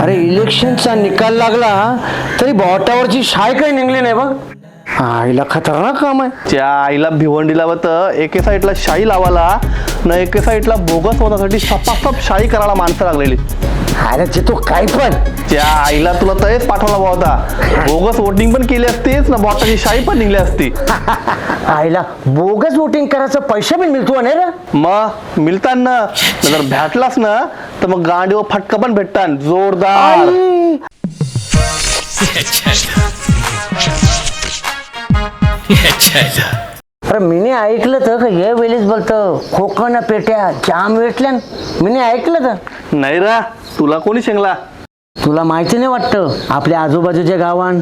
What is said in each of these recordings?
अरे इलेक्शनचा निकाल लागला तरी बोटावरची शाय काही निघली नाही बघ. आईला खतरनाक काम आहे. त्या आईला भिवंडीला तर एके साईडला शाई लावायला न एके साईडला बोगस होण्यासाठी सपासप शाई करायला माणसं लागलेली. अरे जे तू काय पण त्या आईला तुला तयच पाठवला होता. बोगस वोटिंग पण केली असतीस ना बोटाची शाई पण निघली असती. आईला बोगस वोटिंग करायचं पैसे पण मिळतो नाही रे. मग मिळताना जर भेटलास ना तर मग गांडीवर फटका पण भेटतात जोरदार. अरे मीने ऐकलं तर हे वेळेस बोलतं खोकना पेट्या जाम भेटल्या. मीने ऐकलं तर नाही रा तुला कोणी शेंगला. तुला माहिती नाही वाटतं आपल्या आजूबाजूच्या गावान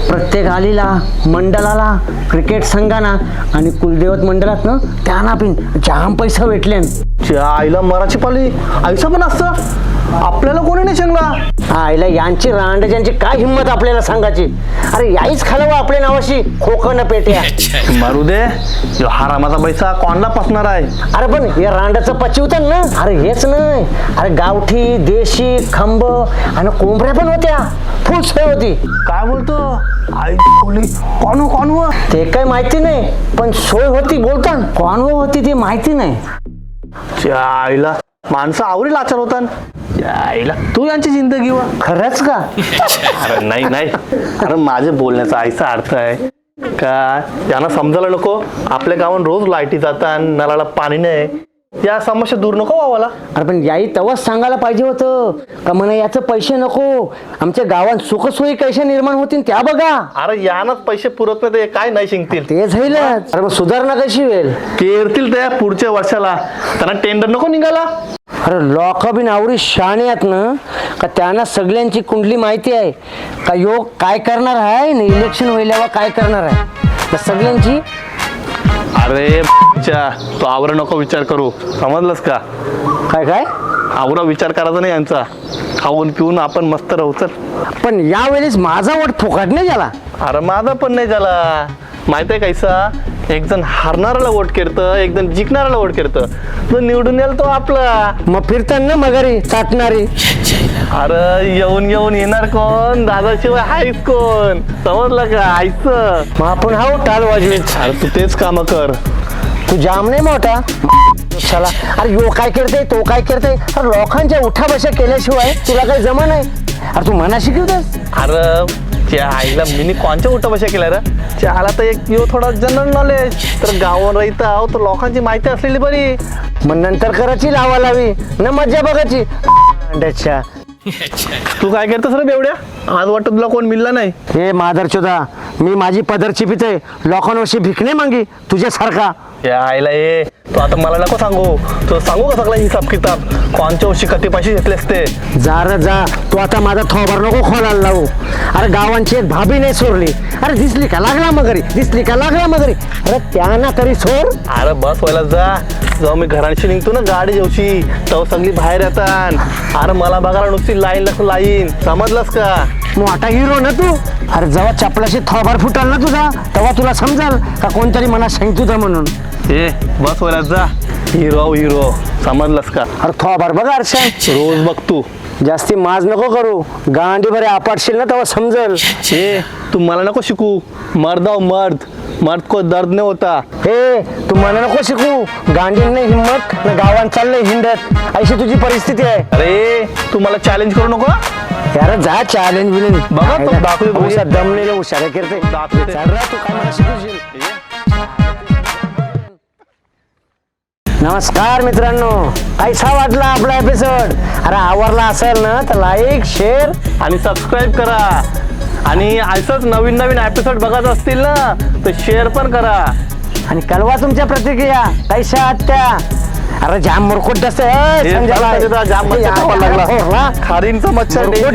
प्रत्येक आलीला मंडळाला क्रिकेट संघाना आणि कुलदेवत मंडळात ना त्यांना पण जाम पैसा भेटले. त्या आईला मराठी पाली आयुष्य पण असतं आपल्याला कोणी नाही शेंगला. आईला यांची रांडजांची काय हिंमत आपल्याला सांगायची. अरे याहीच खालावं आपल्या नावाशी खोकना पेट्या. मारू दे हरामाचा पैसा कोणला पसणार आहे. अरे पण हे रांडाचं पचिवतं ना. अरे हेच नाही अरे गावठी देशी खंब आणि कोंबड्या पण होत्या. फुल सोय होती. काय बोलतो आई बोली कोण कोण ते काय माहिती नाही पण सोय होती बोलतान. कोण होती ती माहिती नाही. त्या आईला माणसं आवरी लाचार होतात. त्या आईला तू यांची जिंदगी वा खरंच का. अरे नाही नाही अरे माझे बोलण्याचा आईचा अर्थ आहे का यांना समजायला नको आपल्या गावात रोज लाईटी जातात नळाला पाणी नाही. या समस्या दूर नको व्हावाला. अरे पण याही तेव्हाच सांगायला पाहिजे होतं का म्हणा याचं पैसे नको आमच्या गावात सुखसोयी कशा निर्माण होतील त्या बघा. अरे यानच पैसे पुरत नाही ते काय नाही शिंकतील. ते झालंच. अरे मग सुधारणा कशी होईल. केरतील त्या पुढच्या वर्षाला त्यांना टेंडर नको निघाला. अरे लोक बिन आवडी शाणे आहेत ना का त्यांना सगळ्यांची कुंडली माहिती आहे का योग काय करणार आहे ना इलेक्शन व्हायल्यावर काय करणार आहे सगळ्यांची. अरे तो आवरा नको विचार करू समजलंस का. काय काय आवरा विचार करायचा नाही यांचा. खाऊन पिऊन आपण मस्त राहू चल. पण यावेळेस माझा वोट फुकट नाही झाला. अरे माझा पण नाही झाला माहित आहे कैसा. एक जण हारणाऱ्याला वोट करतं एक जण जिंकणाऱ्याला वोट करतं. तो निवडून येईल तो आपला. मग फिरताना मगारी चाटणारी. अरे येऊन येऊन येणार कोण दादाशिवाय हायच कोण समजलं का आईचं. मग आपण हा टाल वाजवीत. अरे तू तेच काम कर. तू जाम नाही मोठा चला. अरे यो काय करते तो काय करते. अरे लोकांच्या उठा बशा केल्याशिवाय तुला काही जमा नाही. अरे तू मना शिकवतेस. अरे त्या आईला मी कोणच्या उठा बशा केल्या रे. त्याला तर एक यो थोडा जनरल नॉलेज तर गावावर राहता आहो तर लोकांची माहिती असलेली बरी. मग नंतर करायची लावा लावी न मज्जा बघायची. अच्छा तू काय करतोस रे बेवड्या. आज वाटत तुला कोण मिळला नाही. हे मादरचोदा मी माझी पदर चिपिते लोकांवरशी भिकणे मागी तुझ्यासारखा. या आईला ये तू आता मला नको सांगू. तू सांगू का सगळा हिसाब किताब कोणच्या वर्षी कधी पैसे घेतले असते. जा रे जा तू आता माझा थोबार नको खोलायला लावू. अरे गावांची एक भाभी नाही सोडली. अरे दिसली का लागला मगरी दिसली का लागला मगरी. अरे त्यांना तरी सोड. अरे बस व्हायला जा. जेव्हा मी घरांशी निघतो ना गाडी जेवशी तेव्हा सगळी बाहेर येतात. अरे मला बघायला नुसती लाईन लागतो लाईन समजलंस का. मोठा हिरो ना तू. अरे जेव्हा चपलाशी थोबार फुटाल ना तुझा तेव्हा तुला समजाल का कोणतरी मना सांगतो म्हणून. ए बस व्हायला जा. हिरो हिरो समजलंस का. अरे थोबार बघा अर्षा रोज बघ तू. जास्ती माज नको करू. गांडी बरे आपटशील ना तेव्हा समजल. ए तू मला नको शिकू. मर्द आहो मर्द. मर्द को दर्द नाही होता. हे तू मला नको शिकू. गांडीन नाही हिंमत ना गावात चाललंय हिंडत अशी तुझी परिस्थिती आहे. अरे तू मला चॅलेंज करू नको. यार जा चॅलेंज बिलेंज बघा तो दाखवू बघू. दमलेलं हुशार करते. दाखवते. चाल रा, तू काय मला शिकवशील. नमस्कार मित्रांनो कैसा वाटला आपला एपिसोड. अरे आवडला असेल ना तर लाईक शेअर आणि सबस्क्राईब करा. आणि असंच नवीन नवीन एपिसोड बघत असतील ना तर शेअर पण करा. आणि कळवा तुमच्या प्रतिक्रिया कैशा आहात त्या. अरे जाम मुरकुट जाम मच्छर खावा लागला. खारींचा मच्छर मुरकुट